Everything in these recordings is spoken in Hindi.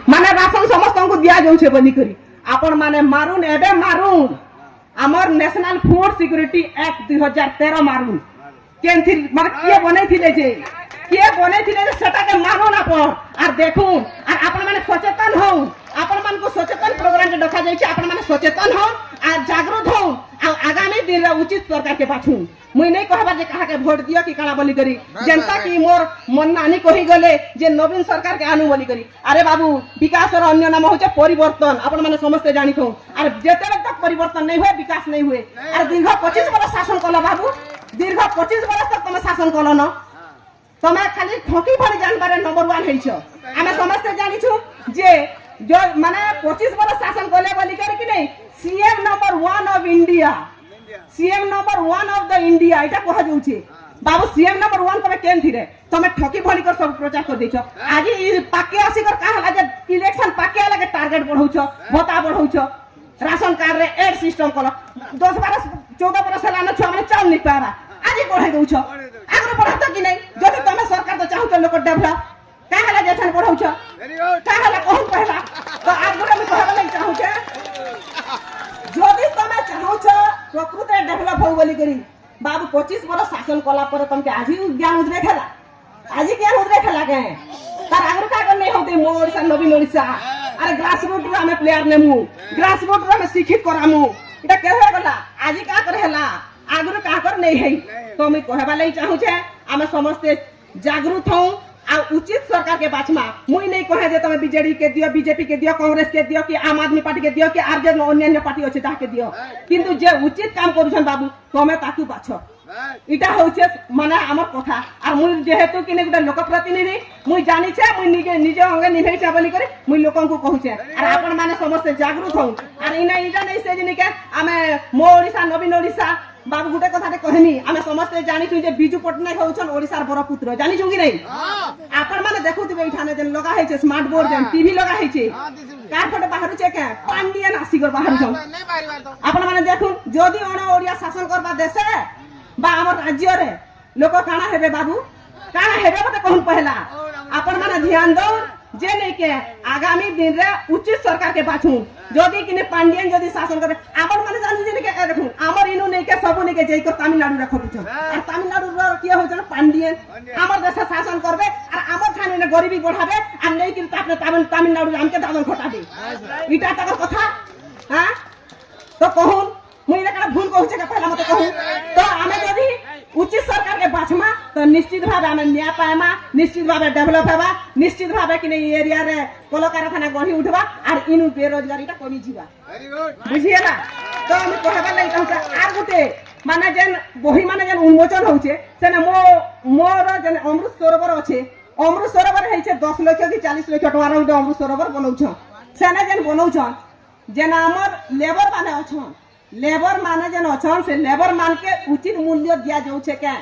माने राशन समस्त को दिया जाउछे बनी करी आपण माने मारुन एबे मारुन हमर नेशनल फूड सिक्योरिटी एक्ट 2013 मारुन केनथि माने के बनै थिले जे के बनै थिले जे सेटा के मारुन आपण आर देखुन आर आपण माने सचेतन हो आपण मान को सचेतन प्रोग्राम के डका जाय छै आपण माने सचेतन हो आ जागरूक हो आ आगामी दिन रे उचित सरकार के पाछू मुई नहीं कहबा जे कहा के वोट दियो कि काला बोली करी जनता की मोर मन नानी कहि गले जे नवीन सरकार के आनु बोली करी अरे बाबू विकास और अन्य नाम होचे परिवर्तन आपण माने समस्त जानि थो अरे जेते तक परिवर्तन नहीं हुए विकास नहीं हुए अरे दीर्घ 25 वर्ष शासन कलो बाबू दीर्घ 25 वर्ष तक तुम शासन कलो न तुम खाली ठोकी भरी जानबारे नंबर 1 हेइछो आमे समस्त जानि छु जे जो माने 25 वर्ष शासन कले बोली करी कि नहीं CM number 1 of India CM number 1 of the India इटा कह जाउछे बाबू सीएम नंबर 1 तमे केन थिरे तमे ठकी भली कर सब प्रचार कर देछो आज ई पाके आसी कर कहा जे इलेक्शन पाके वाला के टारगेट बढ़ाउछो भत्ता बढ़ाउछो राशन कार्ड रे एड सिस्टम कलो 10 12 14 वर्ष लाना छ हमने चाउल नहीं पारा आज बढ़ाई दउछो आगरो बढ़ातो कि नहीं जदि तमे सरकार तो चाहू तो लोक डेवलप काहे ला जेठन बढ़ाउछो काहे ला कहू पहला तो आगरो में कहबा नहीं चाहू छे जदि तमे चाहू छ प्रकृति डेवलप हो बोली करी बाबू 25 वर्ष शासन कला पर तुमके आज ही ज्ञान उद्रेक हैला आज ही ज्ञान उद्रेक हैला के तार आगरो का कर नहीं होते मोर ओडिसा नवीन ओडिसा अरे ग्रास रूट रे हमें प्लेयर नेमु ग्रास रूट रे हमें शिक्षित करामु इटा केहे गला आज ही का कर हैला आगरो का कर नहीं है तो मैं कहबा लई चाहू छे हमें समस्त जागरूक हो आ उचित सरकार के बाछमा मुई नहीं कहे जे तमे बीजेडी के दियो बीजेपी के दियो कांग्रेस के दियो कि आम आदमी पार्टी के दियो कि आर जे अन्य पार्टी अछि ता के दियो किंतु जे उचित काम करूछन बाबू तमे ताकू बाछो इटा होछे माने हमर कथा आ मुई जेहेतु कि ने गुटा लोक प्रतिनिधि मुई जानि छे मुई निजे अंगे निभै छे बोली करे मुई लोकन को कहू छे आ आपण माने समस्त जागरूक हो आ इना इटा नहीं से जिनि के हमें मो ओडिसा नवीन ओडिसा बाबू गुटे कथा कहनी आमे समस्त जानि छु जे बिजू पटनायक होछन ओडिसार बड़ पुत्र जानि छु कि नहीं आपण माने देखुथिबे इठाने जे लगा है छे स्मार्ट बोर्ड जे टीवी लगा है छे कार फटे बाहर छे के पांडियन आसीगर बाहर छ आपण माने देखुन जदि ओण ओडिया शासन करबा देशे बा हमर राज्य रे लोक काना हेबे बाबू काना हेबे मते कहून पहला आपण माने ध्यान दो जे नहीं के आगामी दिन रे उचित सरकार के पाछू जदि किने पांडियन जदि शासन करे आपण माने जानि जे के देखुन हमर इनु नहीं के सबु नहीं के जई को तमिलनाडु रे खटुछ और तमिलनाडु रे के हो जन पांडियन हमर देश शासन करबे और हमर थाने ने गरीबी बढ़ाबे और नहीं कि तापने तमिलनाडु हमके दादन खटाबे इटा तक कथा हां तो कहून मुई ना भूल कहू छे पहला मते कहू तो हमें जदि उचित सरकार के बाछमा तो निश्चित भाव हमें न्याय पाएमा निश्चित भाव डेवलप हेबा निश्चित भाव कि नहीं एरिया रे कल कारखाना गढ़ी उठबा और इनु बेरोजगारीटा कमी जीवा बुझिएला तो हम कहबा लई कहू आर गुटे माने जेन बही माने जेन उन्मोचन होउछे सेने मोर जेन अमृत सरोवर अछि अमृत सरोवर है छे 10 लाख कि 40 लाख टका रे अमृत सरोवर बनौछ सेने जेन बनौछ जेन हमर लेबर माने अछन लेबर माने जन अछन से लेबर मान के उचित मूल्य दिया जाउ छे के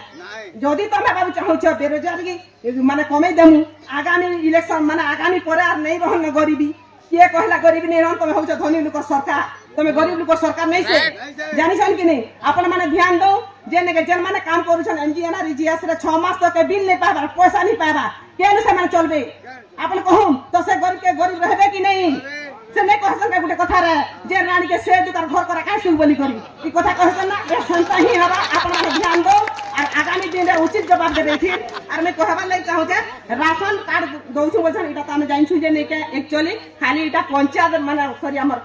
जदि तमे बाबू चाहौ छ बेरोजगारी माने कमे देमु आगामी इलेक्शन माने आगामी पर आर नहीं रहन गरीबी के कहला गरीबी नहीं रहन तमे हो छ धनी लोक सरकार तमे गरीब लोक सरकार नहीं से जानि छन कि नहीं अपन माने ध्यान दो जे ने के जन माने काम करू छन एनजीएनआर रिजीएस रे 6 मास तक के बिल नहीं पाबा पैसा नहीं पाबा केन से माने चलबे अपन कहूं तो से गरीब के गरीब रहबे कि नहीं से नहीं कहसन के गुटे कथा रे जे रानी के से दुकार घर करा काहे सुन बोली करी ई कथा कहसन ना ए संता ही हवा अपन माने ध्यान दो और आगामी दिन रे उचित जवाब देबे थी और मैं कहबा लई चाहू जे राशन कार्ड दउ छु बचन इटा त हम जाइन छु जे नहीं के एक्चुअली खाली इटा पंचायत माने सॉरी हमर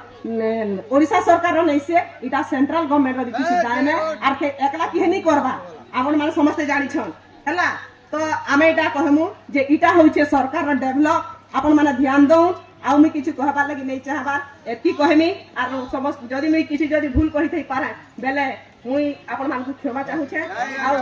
ओडिसा सरकार नहीं से इटा सेंट्रल गवर्नमेंट रो किछि जाय में और के एकला की नहीं करबा आपण माने समस्त जानि छन हला तो आमे इटा कहमु जे इटा होइछे सरकार रो डेवलप आपण माने ध्यान दो आउ मैं किछु कहबा लगी नहीं चाहबा एती कहमी आर समस्त जदि मैं किछु जदि भूल कहि थई पारे बेले मुई आपण मान को क्षमा चाहू छे आउ